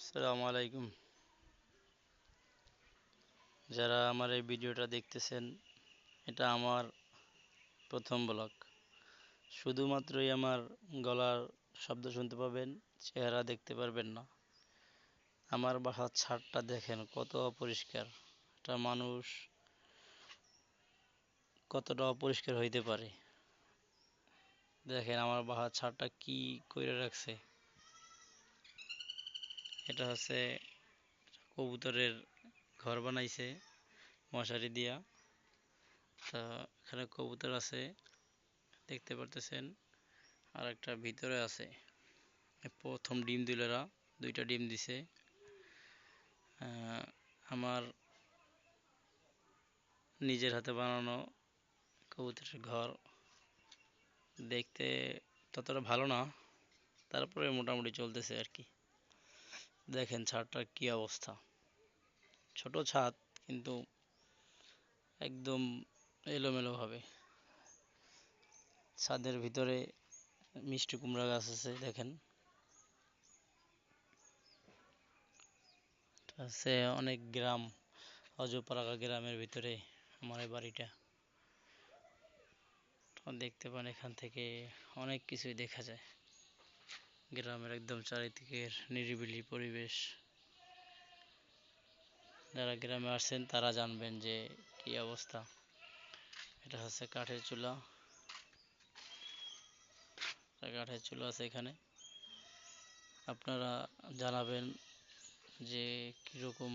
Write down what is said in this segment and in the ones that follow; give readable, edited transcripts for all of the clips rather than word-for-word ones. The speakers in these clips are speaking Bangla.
আসসালামু আলাইকুম। যারা আমার এই ভিডিওটা দেখতেছেন, এটা আমার প্রথম ব্লগ। শুধুমাত্রই আমার গলার শব্দ শুনতে পাবেন, চেহারা দেখতে পারবেন না। আমার বাসার ছাদটা দেখেন কত অপরিষ্কার। একটা মানুষ কতটা অপরিষ্কার হইতে পারে। দেখেন আমার বাসার ছাদটা কি কইরা রাখছে। এটা হচ্ছে কবুতরের ঘর বানাইছে মশারি দিয়া। তা এখানে কবুতর আছে দেখতে পারতেছেন, আর একটা ভিতরে আছে। প্রথম ডিম দিল এরা, দুইটা ডিম দিছে। আমার নিজের হাতে বানানো কবুতরের ঘর, দেখতে ততটা ভালো না, তারপরে মোটামুটি চলতেছে আর কি। দেখেন ছাদটার কি অবস্থা, ছোট ছাদ কিন্তু একদম এলোমেলো ভাবে। ছাদের ভিতরে মিষ্টি কুমড়া গাছ আছে দেখেন, আছে অনেক গ্রাম, অজপাড়া গ্রামের ভিতরে আমার এই বাড়িটা। দেখতে পান এখান থেকে অনেক কিছুই দেখা যায়, গ্রামের একদম চারিদিকের নিরিবিলি পরিবেশ। যারা গ্রামে আসছেন তারা জানবেন যে কি অবস্থা। এটা হচ্ছে কাঠের চুলা, কাঠের চুলা আছে এখানে। আপনারা জানাবেন যে কীরকম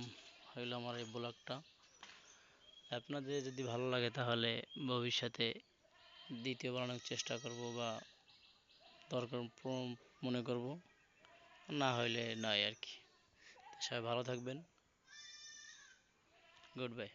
হইলো আমার এই ব্লগটা। আপনাদের যদি ভালো লাগে তাহলে ভবিষ্যতে দ্বিতীয় বানানোর চেষ্টা করব, বা দরকার মনে করব, না হইলে নয় আর কি। সবাই ভালো থাকবেন। Good bye.